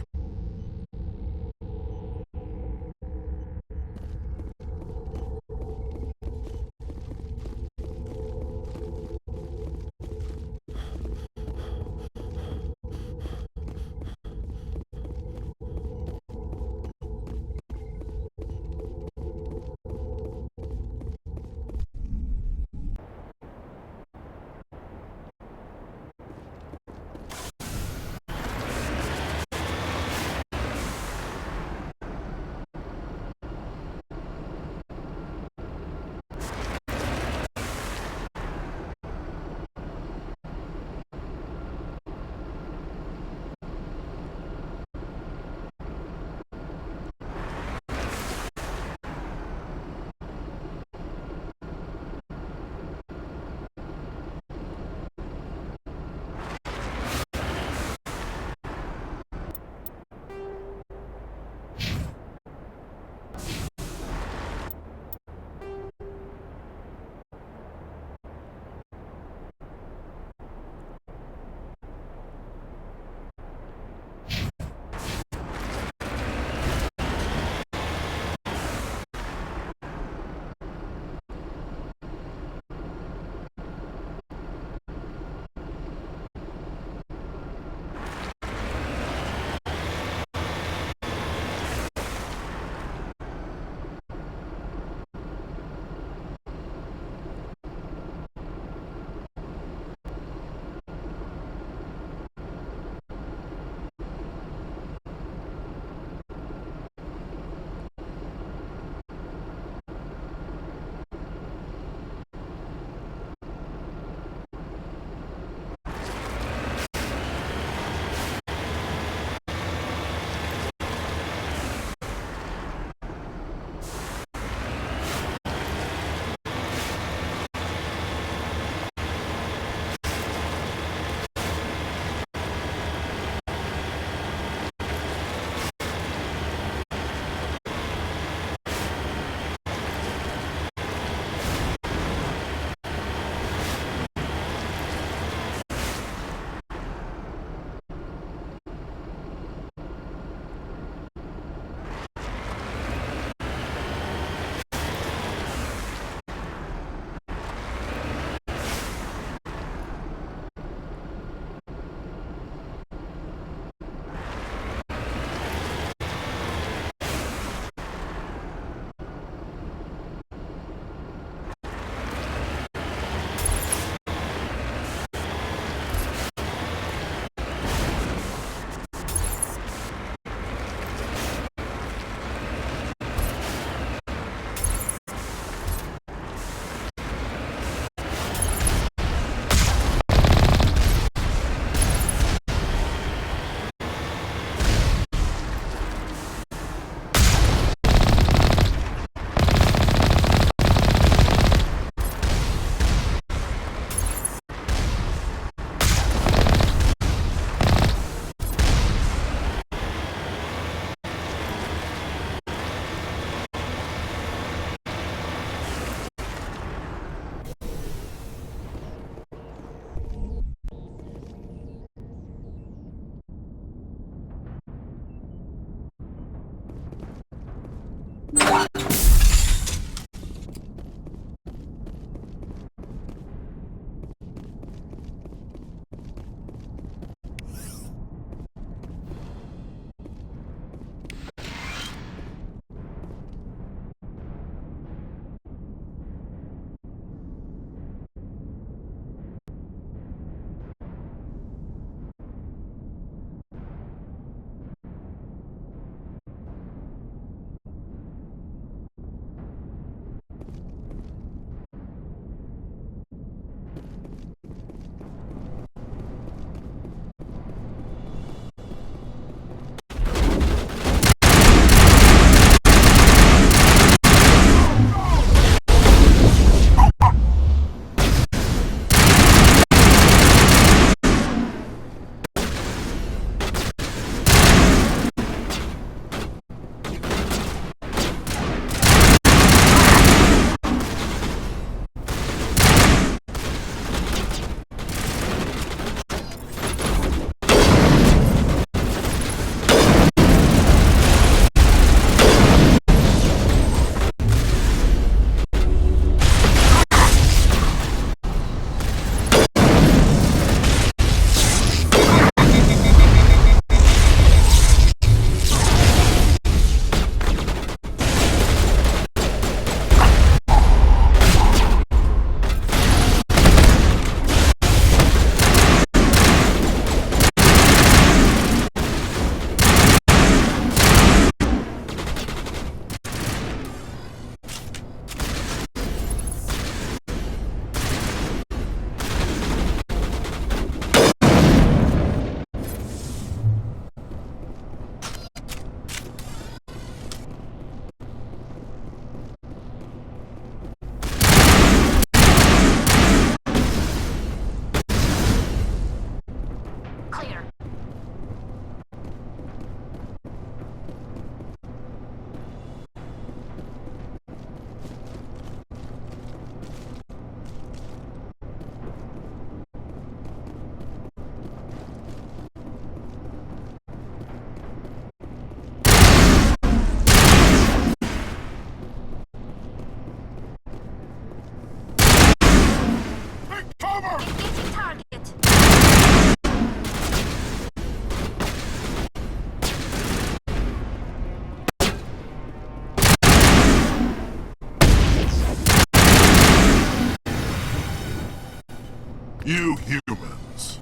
Speaker 21: You humans.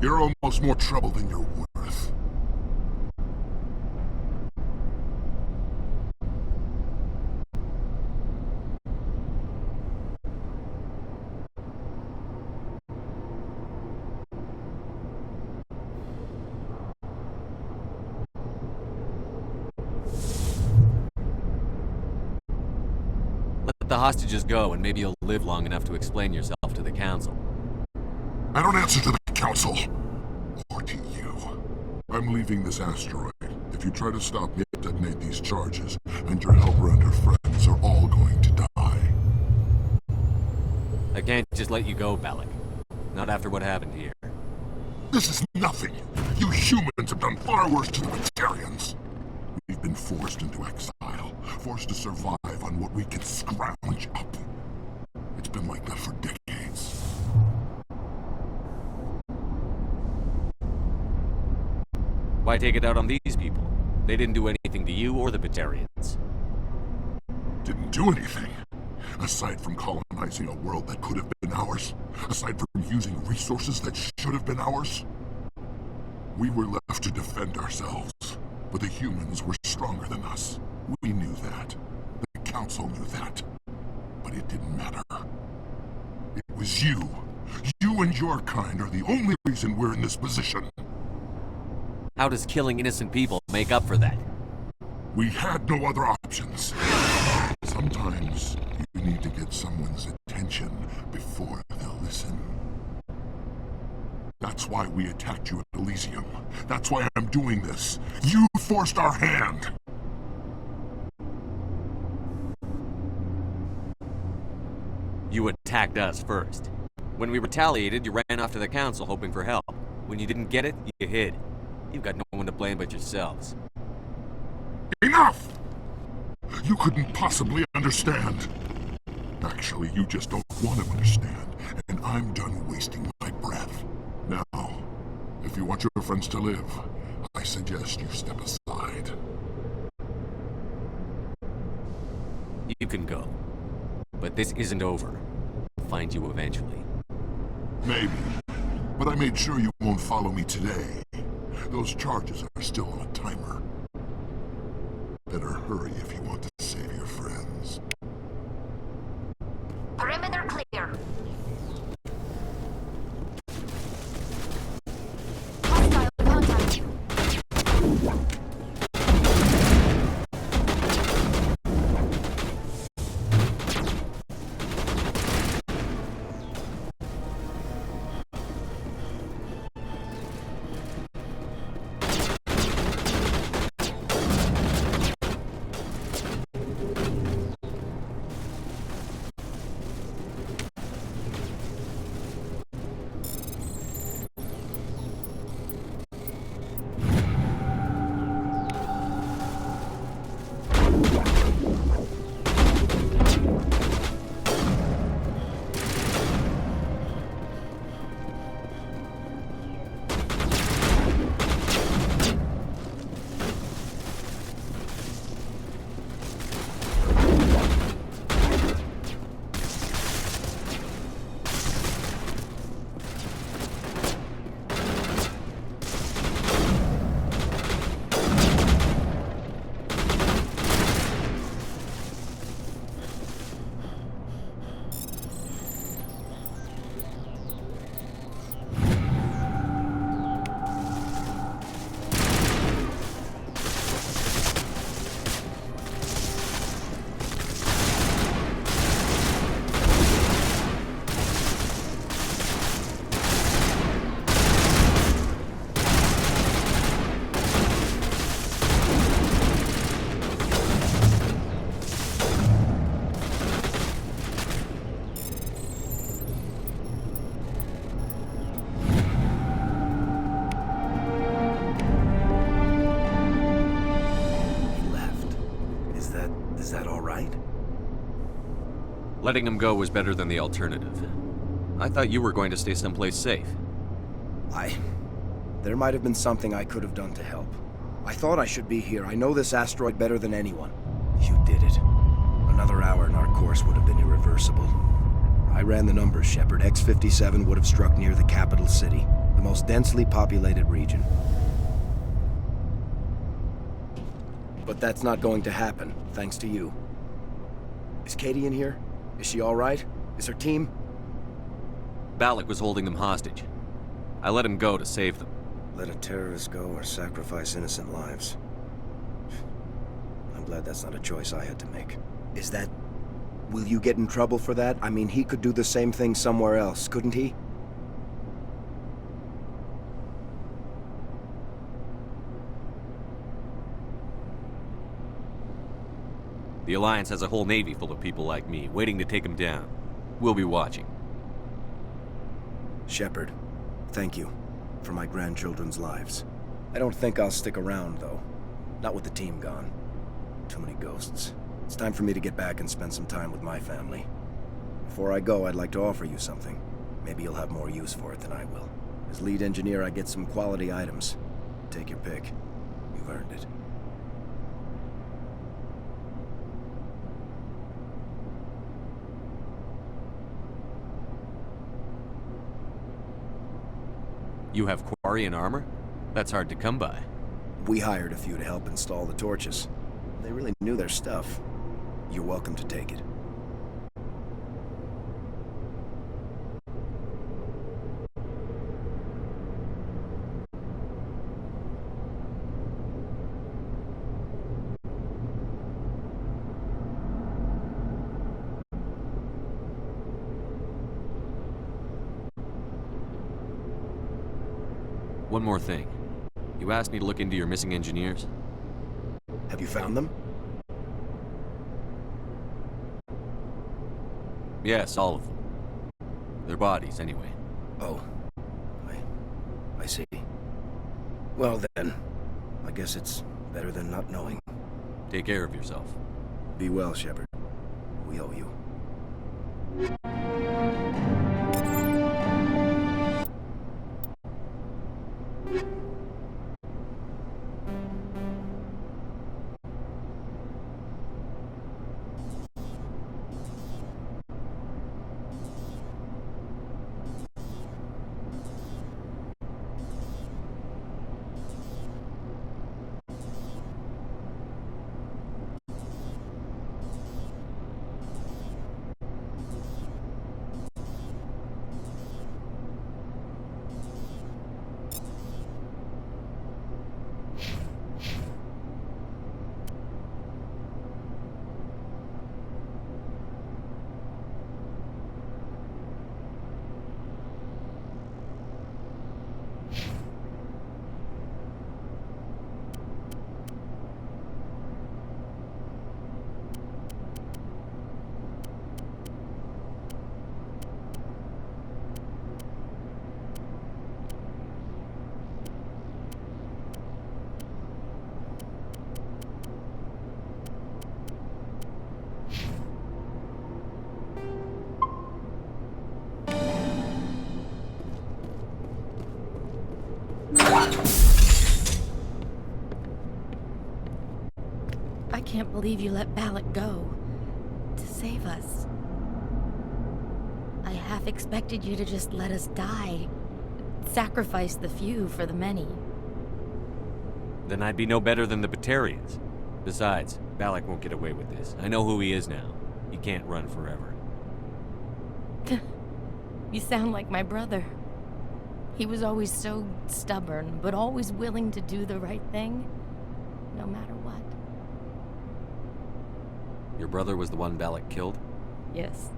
Speaker 21: You're almost more trouble than you're worth.
Speaker 4: Let the hostages go, and maybe you'll live long enough to explain yourself to the Council.
Speaker 21: I don't answer to the Council. Or to you. I'm leaving this asteroid. If you try to stop me, I'll detonate these charges, and your helper and her friends are all going to die.
Speaker 4: I can't just let you go, Balak. Not after what happened here.
Speaker 21: This is nothing. You humans have done far worse to the Batarians. We've been forced into exile, forced to survive on what we can scrounge up. It's been like that for decades.
Speaker 4: Why take it out on these people? They didn't do anything to you or the Batarians.
Speaker 21: Didn't do anything. Aside from colonizing a world that could have been ours. Aside from using resources that should have been ours. We were left to defend ourselves. But the humans were stronger than us. We knew that. The Council knew that. But it didn't matter. It was you. You and your kind are the only reason we're in this position.
Speaker 4: How does killing innocent people make up for that?
Speaker 21: We had no other options. Sometimes you need to get someone's attention before they'll listen. That's why we attacked you at Elysium. That's why I'm doing this. You forced our hand!
Speaker 4: You attacked us first. When we retaliated, you ran off to the Council hoping for help. When you didn't get it, you hid. You've got no one to blame but yourselves.
Speaker 21: Enough! You couldn't possibly understand. Actually, you just don't want to understand, and I'm done wasting my breath. Now, if you want your friends to live, I suggest you step aside.
Speaker 4: You can go. But this isn't over. I'll find you eventually.
Speaker 21: Maybe. But I made sure you won't follow me today. Those charges are still on a timer. Better hurry if you want to save your friends.
Speaker 3: Perimeter clear. Hostile contact.
Speaker 20: Is that all right?
Speaker 4: Letting him go was better than the alternative. I thought you were going to stay someplace safe.
Speaker 20: There might have been something I could have done to help. I thought I should be here. I know this asteroid better than anyone. You did it. Another hour and our course would have been irreversible. I ran the numbers, Shepard. X-57 would have struck near the capital city, the most densely populated region. But that's not going to happen, thanks to you. Is Katie in here? Is she all right? Is her team?
Speaker 4: Balak was holding them hostage. I let him go to save them.
Speaker 20: Let a terrorist go or sacrifice innocent lives. I'm glad that's not a choice I had to make. Is that... Will you get in trouble for that? I mean, he could do the same thing somewhere else, couldn't he?
Speaker 4: The Alliance has a whole navy full of people like me, waiting to take him down. We'll be watching.
Speaker 20: Shepard, thank you for my grandchildren's lives. I don't think I'll stick around, though. Not with the team gone. Too many ghosts. It's time for me to get back and spend some time with my family. Before I go, I'd like to offer you something. Maybe you'll have more use for it than I will. As lead engineer, I get some quality items. Take your pick. You've earned it.
Speaker 4: You have Quarian armor? That's hard to come by.
Speaker 20: We hired a few to help install the torches. They really knew their stuff. You're welcome to take it.
Speaker 4: One more thing. You asked me to look into your missing engineers?
Speaker 20: Have you found them?
Speaker 4: Yes, all of them. Their bodies, anyway.
Speaker 20: Oh. I see. Well then, I guess it's better than not knowing.
Speaker 1: Take care of yourself.
Speaker 20: Be well, Shepard. We owe you.
Speaker 19: I can't believe you let Balak go. To save us. I half expected you to just let us die. Sacrifice the few for the many.
Speaker 1: Then I'd be no better than the Batarians. Besides, Balak won't get away with this. I know who he is now. He can't run forever.
Speaker 19: You sound like my brother. He was always so stubborn, but always willing to do the right thing, no matter what.
Speaker 1: Your brother was the one Balak killed?
Speaker 19: Yes.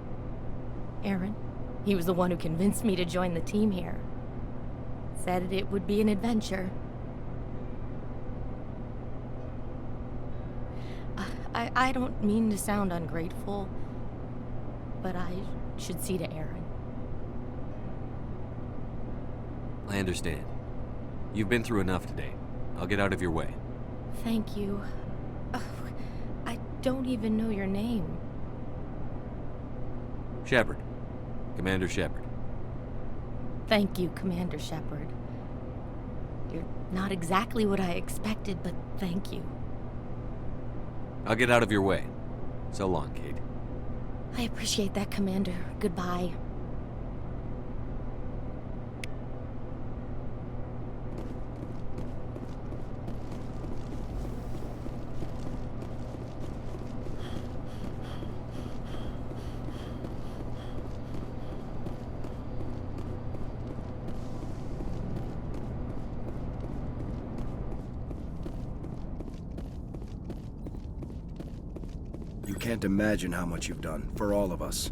Speaker 19: Aaron. He was the one who convinced me to join the team here. Said it would be an adventure. I don't mean to sound ungrateful, but I should see to Aaron.
Speaker 1: I understand. You've been through enough today. I'll get out of your way.
Speaker 19: Thank you. I don't even know your name.
Speaker 1: Shepard. Commander Shepard.
Speaker 19: Thank you, Commander Shepard. You're not exactly what I expected, but thank you.
Speaker 1: I'll get out of your way. So long, Kate.
Speaker 19: I appreciate that, Commander. Goodbye.
Speaker 20: You can't imagine how much you've done, for all of us.